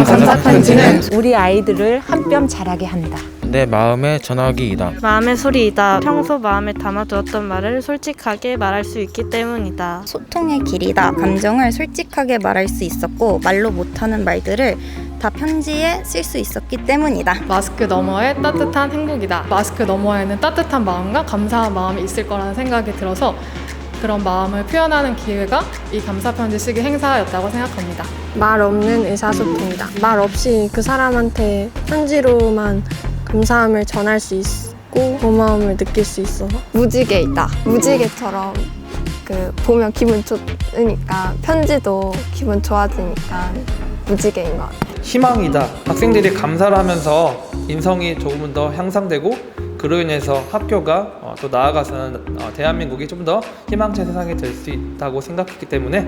소중한 감사 편지는 우리 아이들을 한 뼘 자라게 한다. 내 마음의 전화기이다. 마음의 소리이다. 평소 마음에 담아두었던 말을 솔직하게 말할 수 있기 때문이다. 소통의 길이다. 감정을 솔직하게 말할 수 있었고 말로 못하는 말들을 다 편지에 쓸 수 있었기 때문이다. 마스크 너머의 따뜻한 행복이다. 마스크 너머에는 따뜻한 마음과 감사한 마음이 있을 거라는 생각이 들어서 그런 마음을 표현하는 기회가 이 감사편지 쓰기 행사였다고 생각합니다. 말 없는 의사소통이다. 말 없이 그 사람한테 편지로만 감사함을 전할 수 있고 고마움을 느낄 수 있어서 무지개이다. 무지개처럼 보면 기분 좋으니까 편지도 기분 좋아지니까 무지개인 것 같아요. 희망이다. 학생들이 감사를 하면서 인성이 조금은 더 향상되고 그로 인해서 학교가 또 나아가서는 대한민국이 좀 더 희망찬 세상이 될 수 있다고 생각했기 때문에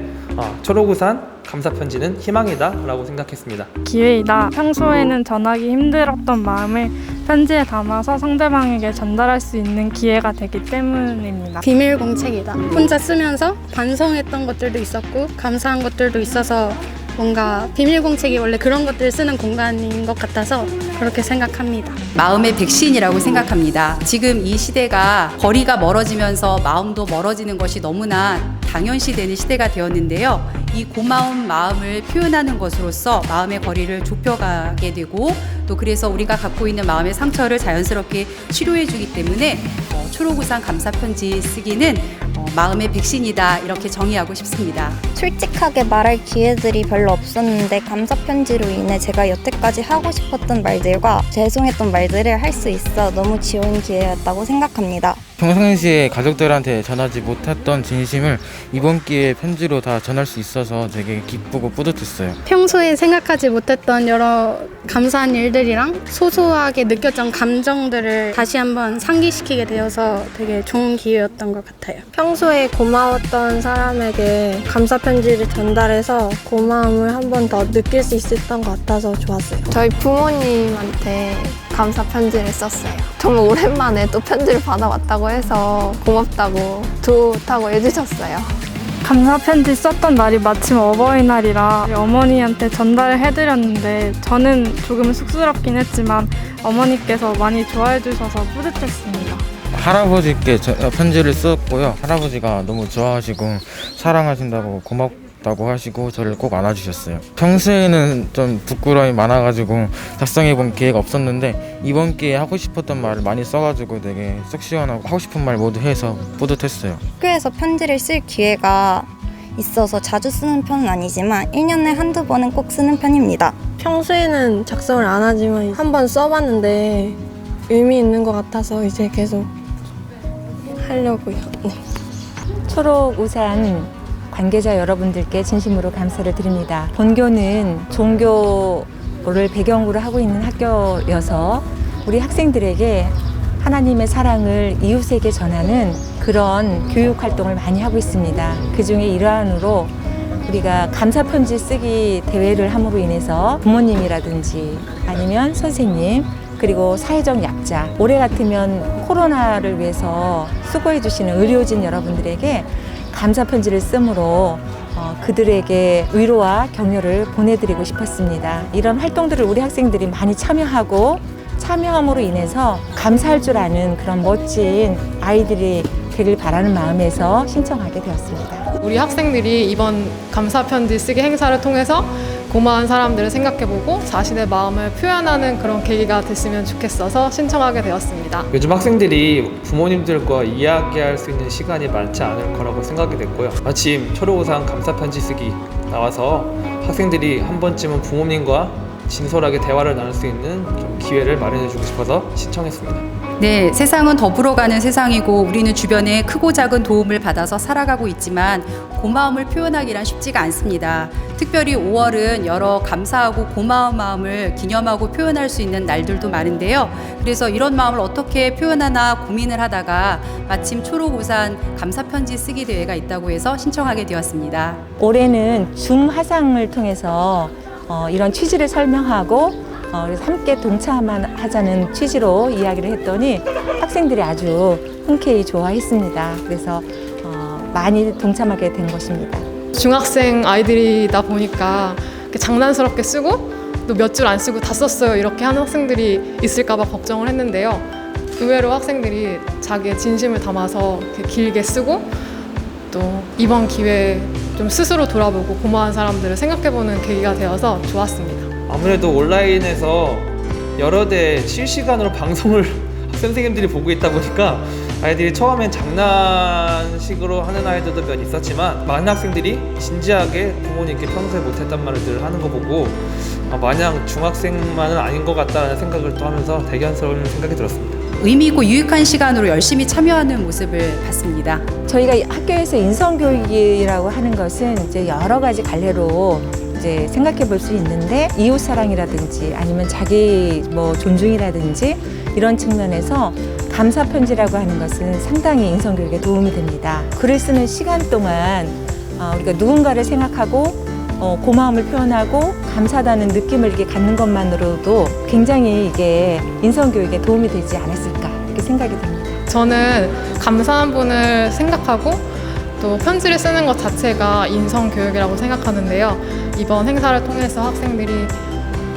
초록우산 감사편지는 희망이다 라고 생각했습니다. 기회이다. 평소에는 전하기 힘들었던 마음을 편지에 담아서 상대방에게 전달할 수 있는 기회가 되기 때문입니다. 비밀 공책이다. 혼자 쓰면서 반성했던 것들도 있었고 감사한 것들도 있어서 뭔가 비밀 공책이 원래 그런 것들을 쓰는 공간인 것 같아서 그렇게 생각합니다. 마음의 백신이라고 생각합니다. 지금 이 시대가 거리가 멀어지면서 마음도 멀어지는 것이 너무나 당연시되는 시대가 되었는데요. 이 고마운 마음을 표현하는 것으로써 마음의 거리를 좁혀가게 되고 또 그래서 우리가 갖고 있는 마음의 상처를 자연스럽게 치료해 주기 때문에 초록우산 감사편지 쓰기는 마음의 백신이다 이렇게 정의하고 싶습니다. 솔직하게 말할 기회들이 별로 없었는데 감사편지로 인해 제가 여태까지 하고 싶었던 말들과 죄송했던 말들을 할 수 있어 너무 좋은 기회였다고 생각합니다. 평상시에 가족들한테 전하지 못했던 진심을 이번 기회에 편지로 다 전할 수 있어서 되게 기쁘고 뿌듯했어요. 평소에 생각하지 못했던 여러 감사한 일들이랑 소소하게 느꼈던 감정들을 다시 한번 상기시키게 되어서 되게 좋은 기회였던 것 같아요. 평소에 고마웠던 사람에게 감사 편지를 전달해서 고마움을 한 번 더 느낄 수 있었던 것 같아서 좋았어요. 저희 부모님한테 감사 편지를 썼어요. 정말 오랜만에 또 편지를 받아왔다고 해서 고맙다고 좋다고 해주셨어요. 감사 편지 썼던 날이 마침 어버이날이라 어머니한테 전달을 해드렸는데 저는 조금 쑥스럽긴 했지만 어머니께서 많이 좋아해 주셔서 뿌듯했습니다. 할아버지께 편지를 썼고요. 할아버지가 너무 좋아하시고 사랑하신다고 고맙다고 하시고 저를 꼭 안아주셨어요. 평소에는 좀 부끄러움이 많아가지고 작성해본 기회가 없었는데 이번 기회에 하고 싶었던 말을 많이 써가지고 되게 속 시원하고 하고 싶은 말 모두 해서 뿌듯했어요. 학교에서 편지를 쓸 기회가 있어서 자주 쓰는 편은 아니지만 1년에 한두 번은 꼭 쓰는 편입니다. 평소에는 작성을 안 하지만 한 번 써봤는데 의미 있는 것 같아서 이제 계속 하려고요. 네. 초록우산 관계자 여러분들께 진심으로 감사를 드립니다. 본교는 종교를 배경으로 하고 있는 학교여서 우리 학생들에게 하나님의 사랑을 이웃에게 전하는 그런 교육 활동을 많이 하고 있습니다. 그중에 일환으로 우리가 감사편지 쓰기 대회를 함으로 인해서 부모님이라든지 아니면 선생님 그리고 사회적 약자, 올해 같으면 코로나를 위해서 수고해 주시는 의료진 여러분들에게 감사편지를 쓰므로 그들에게 위로와 격려를 보내드리고 싶었습니다. 이런 활동들을 우리 학생들이 많이 참여함으로 인해서 감사할 줄 아는 그런 멋진 아이들이 되길 바라는 마음에서 신청하게 되었습니다. 우리 학생들이 이번 감사편지 쓰기 행사를 통해서 고마운 사람들을 생각해보고 자신의 마음을 표현하는 그런 계기가 됐으면 좋겠어서 신청하게 되었습니다. 요즘 학생들이 부모님들과 이야기할 수 있는 시간이 많지 않을 거라고 생각이 됐고요. 마침 초록우산 감사편지 쓰기 나와서 학생들이 한 번쯤은 부모님과 진솔하게 대화를 나눌 수 있는 좀 기회를 마련해주고 싶어서 신청했습니다. 네, 세상은 더불어가는 세상이고 우리는 주변에 크고 작은 도움을 받아서 살아가고 있지만 고마움을 표현하기란 쉽지가 않습니다. 특별히 5월은 여러 감사하고 고마운 마음을 기념하고 표현할 수 있는 날들도 많은데요. 그래서 이런 마음을 어떻게 표현하나 고민을 하다가 마침 초록우산 감사편지 쓰기 대회가 있다고 해서 신청하게 되었습니다. 올해는 줌 화상을 통해서 이런 취지를 설명하고 그래서 함께 동참하자는 취지로 이야기를 했더니 학생들이 아주 흔쾌히 좋아했습니다. 그래서 많이 동참하게 된 것입니다. 중학생 아이들이다 보니까 이렇게 장난스럽게 쓰고 또 몇 줄 안 쓰고 다 썼어요 이렇게 하는 학생들이 있을까 봐 걱정을 했는데요. 의외로 학생들이 자기의 진심을 담아서 이렇게 길게 쓰고 또 이번 기회에 좀 스스로 돌아보고 고마운 사람들을 생각해보는 계기가 되어서 좋았습니다. 아무래도 온라인에서 여러 대 실시간으로 방송을 선생님들이 보고 있다 보니까 아이들이 처음엔 장난식으로 하는 아이들도 몇 있었지만 많은 학생들이 진지하게 부모님께 평소에 못했던 말을 하는 거 보고 마냥 중학생만은 아닌 것 같다는 생각을 또 하면서 대견스러운 생각이 들었습니다. 의미 있고 유익한 시간으로 열심히 참여하는 모습을 봤습니다. 저희가 학교에서 인성교육이라고 하는 것은 이제 여러 가지 갈래로 이제 생각해 볼 수 있는데 이웃 사랑이라든지 아니면 자기 뭐 존중이라든지 이런 측면에서 감사 편지라고 하는 것은 상당히 인성교육에 도움이 됩니다. 글을 쓰는 시간 동안 우리가 누군가를 생각하고 고마움을 표현하고 감사하다는 느낌을 이렇게 갖는 것만으로도 굉장히 이게 인성교육에 도움이 되지 않았을까 이렇게 생각이 됩니다. 저는 감사한 분을 생각하고 또 편지를 쓰는 것 자체가 인성교육이라고 생각하는데요. 이번 행사를 통해서 학생들이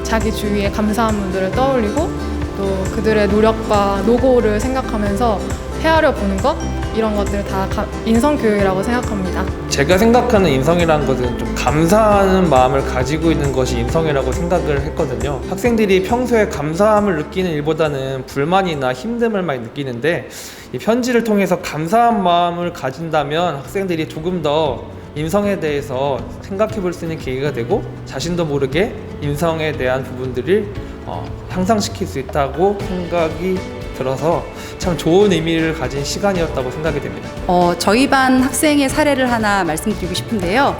자기 주위에 감사한 분들을 떠올리고 또 그들의 노력과 노고를 생각하면서 헤아려 보는 것 이런 것들 다 인성교육이라고 생각합니다. 제가 생각하는 인성이라는 것은 좀 감사하는 마음을 가지고 있는 것이 인성이라고 생각을 했거든요. 학생들이 평소에 감사함을 느끼는 일보다는 불만이나 힘듦을 많이 느끼는데 이 편지를 통해서 감사한 마음을 가진다면 학생들이 조금 더 인성에 대해서 생각해 볼 수 있는 계기가 되고 자신도 모르게 인성에 대한 부분들을 향상시킬 수 있다고 생각이 들어서 참 좋은 의미를 가진 시간이었다고 생각이 됩니다. 저희 반 학생의 사례를 하나 말씀드리고 싶은데요.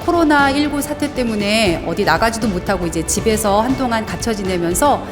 코로나19 사태 때문에 어디 나가지도 못하고 이제 집에서 한동안 갇혀 지내면서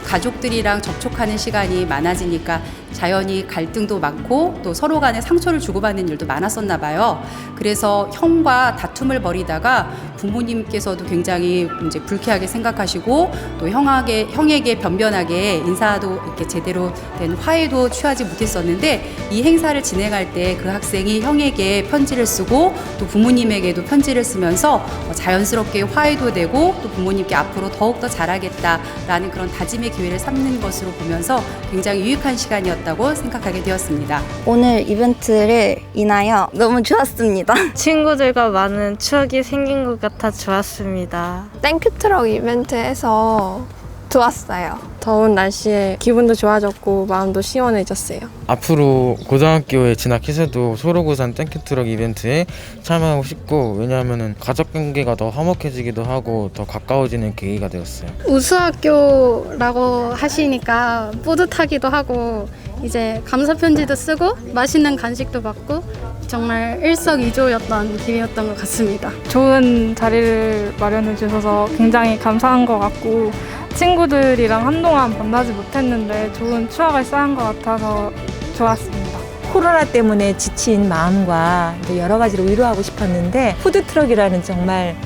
가족들이랑 접촉하는 시간이 많아지니까 자연히 갈등도 많고 또 서로 간에 상처를 주고받는 일도 많았었나 봐요. 그래서 형과 다툼을 벌이다가 부모님께서도 굉장히 이제 불쾌하게 생각하시고 또 형에게 변변하게 인사도 이렇게 제대로 된 화해도 취하지 못했었는데 이 행사를 진행할 때 그 학생이 형에게 편지를 쓰고 또 부모님에게도 편지를 쓰면서 자연스럽게 화해도 되고 또 부모님께 앞으로 더욱더 잘하겠다라는 그런 다짐의 기회를 삼는 것으로 보면서 굉장히 유익한 시간이었다고 생각하게 되었습니다. 오늘 이벤트를 인하여 너무 좋았습니다. 친구들과 많은 추억이 생긴 것 같아 좋았습니다. 땡큐트럭 이벤트에서 좋았어요. 더운 날씨에 기분도 좋아졌고 마음도 시원해졌어요. 앞으로 고등학교에 진학해서도 소로구산 땡큐트럭 이벤트에 참여하고 싶고 왜냐하면 가족 관계가 더 화목해지기도 하고 더 가까워지는 계기가 되었어요. 우수학교라고 하시니까 뿌듯하기도 하고 이제 감사 편지도 쓰고 맛있는 간식도 받고 정말 일석이조였던 기회였던 것 같습니다. 좋은 자리를 마련해 주셔서 굉장히 감사한 것 같고 친구들이랑 한동안 만나지 못했는데 좋은 추억을 쌓은 것 같아서 좋았습니다. 코로나 때문에 지친 마음과 여러 가지로 위로하고 싶었는데 푸드트럭이라는 정말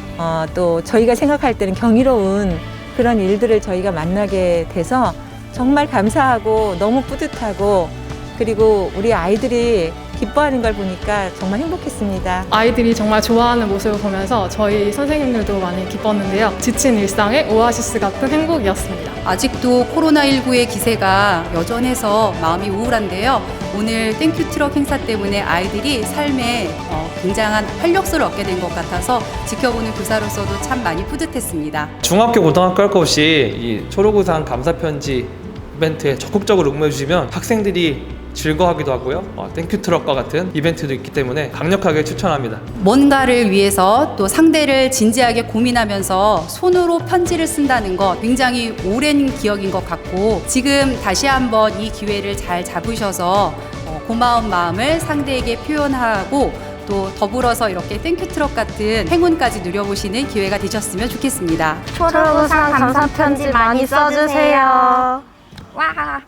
또 저희가 생각할 때는 경이로운 그런 일들을 저희가 만나게 돼서 정말 감사하고 너무 뿌듯하고 그리고 우리 아이들이 기뻐하는 걸 보니까 정말 행복했습니다. 아이들이 정말 좋아하는 모습을 보면서 저희 선생님들도 많이 기뻤는데요. 지친 일상의 오아시스 같은 행복이었습니다. 아직도 코로나19의 기세가 여전해서 마음이 우울한데요. 오늘 땡큐트럭 행사 때문에 아이들이 삶에 굉장한 활력소를 얻게 된 것 같아서 지켜보는 교사로서도 참 많이 뿌듯했습니다. 중학교, 고등학교 할 것 없이 이 초록우산 감사편지 이벤트에 적극적으로 응모해주시면 학생들이 즐거워하기도 하고요. 땡큐트럭과 같은 이벤트도 있기 때문에 강력하게 추천합니다. 뭔가를 위해서 또 상대를 진지하게 고민하면서 손으로 편지를 쓴다는 것 굉장히 오랜 기억인 것 같고 지금 다시 한번 이 기회를 잘 잡으셔서 고마운 마음을 상대에게 표현하고 또 더불어서 이렇게 땡큐트럭 같은 행운까지 누려보시는 기회가 되셨으면 좋겠습니다. 초록우산 감사 편지 많이 써주세요. 와.